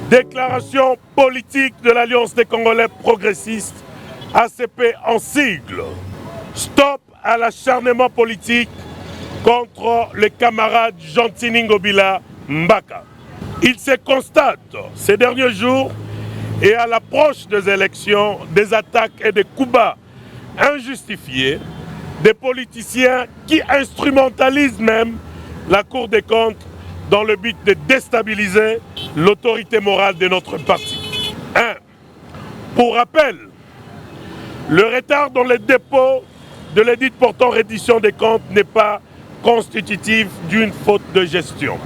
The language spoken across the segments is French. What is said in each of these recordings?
Déclaration politique de l'Alliance des Congolais progressistes, ACP en sigle. Stop à l'acharnement politique contre les camarades Gentini Ngobila Mbaka. Il se constate ces derniers jours et à l'approche des élections, des attaques et des coups bas injustifiés des politiciens qui instrumentalisent même la Cour des comptes dans le but de déstabiliser l'autorité morale de notre parti. Pour rappel, le retard dans le dépôt de l'édit portant reddition des comptes n'est pas constitutif d'une faute de gestion.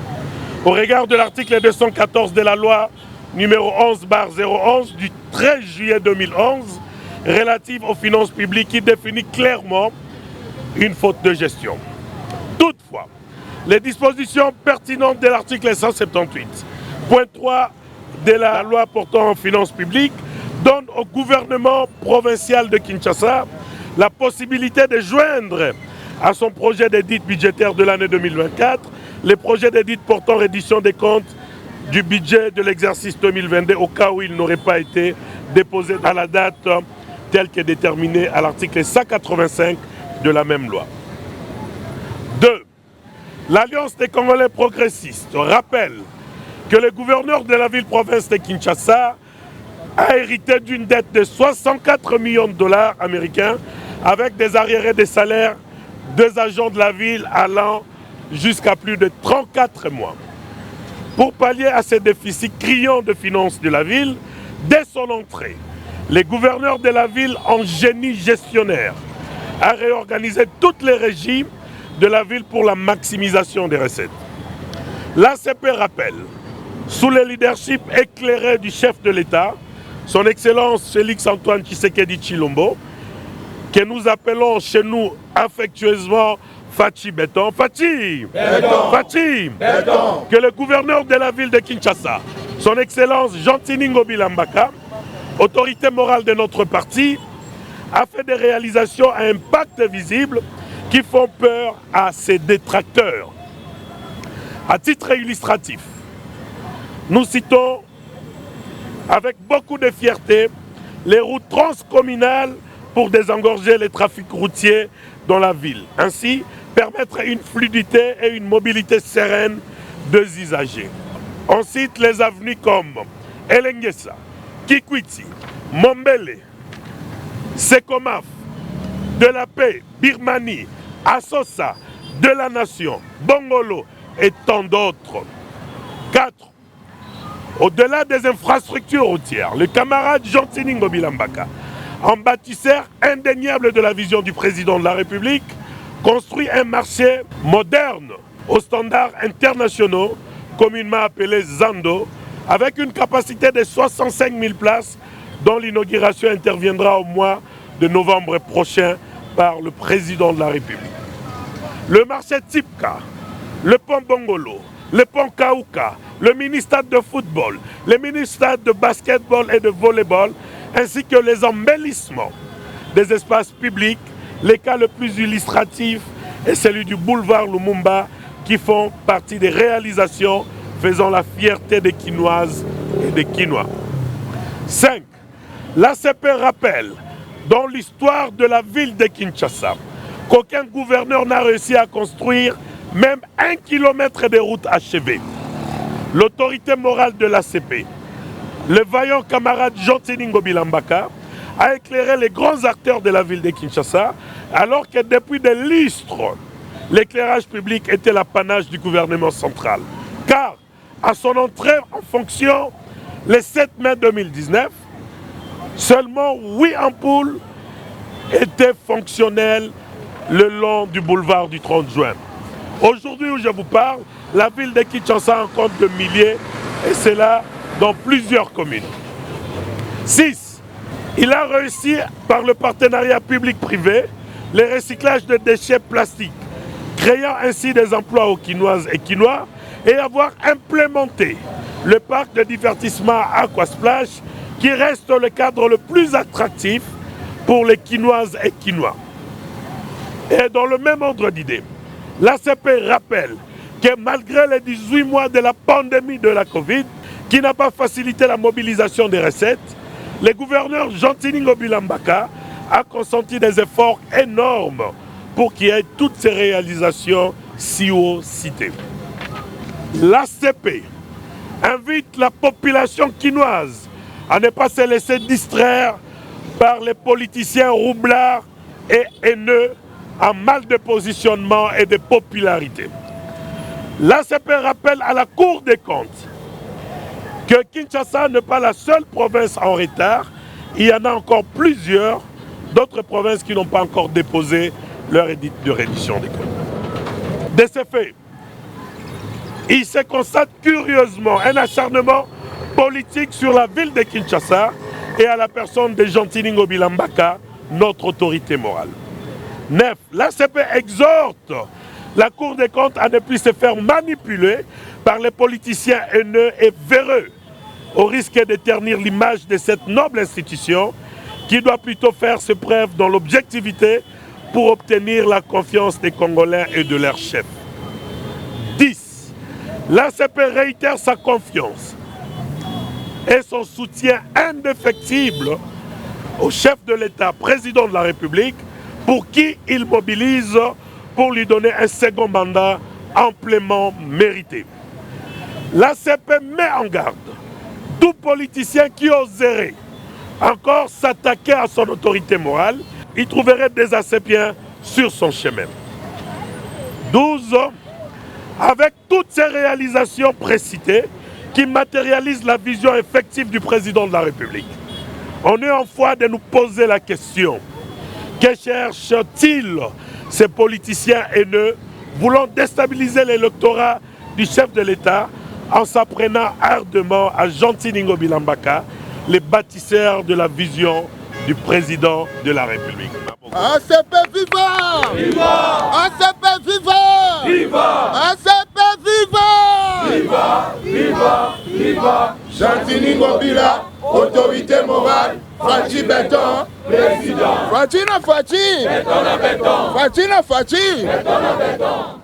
Au regard de l'article 214 de la loi numéro 11/011 du 13 juillet 2011 relative aux finances publiques qui définit clairement une faute de gestion. Toutefois, les dispositions pertinentes de l'article 178.3 de la loi portant finances publiques donnent au gouvernement provincial de Kinshasa la possibilité de joindre à son projet d'édit budgétaire de l'année 2024 les projets d'édit portant reddition des comptes du budget de l'exercice 2022 au cas où il n'aurait pas été déposé à la date telle que déterminée à l'article 185 de la même loi. 2. L'Alliance des Congolais progressistes rappelle que le gouverneur de la ville-province de Kinshasa a hérité d'une dette de 64 millions de dollars américains avec des arriérés de salaires des agents de la ville allant jusqu'à plus de 34 mois. Pour pallier à ces déficits criants de finances de la ville, dès son entrée, les gouverneurs de la ville en génie gestionnaire a réorganisé toutes les régies de la ville pour la maximisation des recettes. L'ACP rappelle, sous le leadership éclairé du chef de l'État, son Excellence Félix-Antoine Tshisekedi Tshilombo, que nous appelons chez nous affectueusement Fachi Béton, Fachi, que le gouverneur de la ville de Kinshasa, son Excellence Gentini Ngobila Mbaka, autorité morale de notre parti, a fait des réalisations à impact visible qui font peur à ses détracteurs. À titre illustratif, nous citons avec beaucoup de fierté les routes transcommunales pour désengorger les trafics routiers dans la ville. Ainsi, permettre une fluidité et une mobilité sereine des usagers. On cite les avenues comme Elengesa, Kikwiti, Mombele, Sekomaf, De la Paix, Birmanie, Assosa, De la Nation, Bongolo et tant d'autres. 4. Au-delà des infrastructures routières, le camarade Gentini Ngobila Mbaka, en bâtisseur indéniable de la vision du président de la République, construit un marché moderne aux standards internationaux, communément appelé Zando, avec une capacité de 65 000 places dont l'inauguration interviendra au mois de novembre prochain par le président de la République. Le marché Tipka, le pont Bongolo, le pont Kauka, le mini-stade de football, les mini-stades de basketball et de volleyball, ainsi que les embellissements des espaces publics, les cas le plus illustratif est celui du boulevard Lumumba qui font partie des réalisations faisant la fierté des Kinoises et des Kinois. 5. L'ACP rappelle dans l'histoire de la ville de Kinshasa qu'aucun gouverneur n'a réussi à construire même 1 kilomètre de routes achevées. L'autorité morale de l'ACP, le vaillant camarade Gentini Ngobila Mbaka, a éclairé les grands acteurs de la ville de Kinshasa, alors que depuis des lustres, l'éclairage public était l'apanage du gouvernement central. Car, à son entrée en fonction le 7 mai 2019, seulement 8 ampoules étaient fonctionnelles le long du boulevard du 30 juin. Aujourd'hui où je vous parle, la ville de Kinshasa en compte de milliers, et c'est là dans plusieurs communes. 6. Il a réussi, par le partenariat public-privé, le recyclage de déchets plastiques, créant ainsi des emplois aux Kinoises et Kinois, et avoir implémenté le parc de divertissement Aquasplash, qui reste le cadre le plus attractif pour les Kinoises et Kinois. Et dans le même ordre d'idée, l'ACP rappelle que malgré les 18 mois de la pandémie de la Covid, qui n'a pas facilité la mobilisation des recettes, le gouverneur Jean-Tiningo Bilambaka a consenti des efforts énormes pour qu'il y ait toutes ces réalisations si haut citées. L'ACP invite la population quinoise à ne pas se laisser distraire par les politiciens roublards et haineux en mal de positionnement et de popularité. L'ACP rappelle à la Cour des comptes que Kinshasa n'est pas la seule province en retard. Il y en a encore plusieurs d'autres provinces qui n'ont pas encore déposé leur édit de reddition des comptes. De ce fait, il se constate curieusement un acharnement politique sur la ville de Kinshasa et à la personne de Jean-Tiningo Bilambaka, notre autorité morale. 9. L'ACP exhorte la Cour des comptes à ne plus se faire manipuler par les politiciens haineux et véreux, au risque de ternir l'image de cette noble institution qui doit plutôt faire ses preuves dans l'objectivité pour obtenir la confiance des Congolais et de leurs chefs. 10. L'ACP réitère sa confiance et son soutien indéfectible au chef de l'État, président de la République, pour qui il mobilise pour lui donner un second mandat amplement mérité. L'ACP met en garde tout politicien qui oserait encore s'attaquer à son autorité morale, il trouverait des ACPiens sur son chemin. 12. Avec toutes ces réalisations précitées qui matérialisent la vision effective du président de la République, on est en foi de nous poser la question: que cherchent-ils ces politiciens haineux voulant déstabiliser l'électorat du chef de l'État en s'apprenant ardemment à Jean-Tiningo Bilambaka, les bâtisseurs de la vision du président de la République? ACP vivant! Viva! ACP vivant! Viva! ACP vivant! Viva! Viva! Viva! Jean-Tiningo Bila, autorité morale, Fachi Béton, Président! Fachi na Fachi! Béton à béton! Fachi na Fachi! Béton à béton!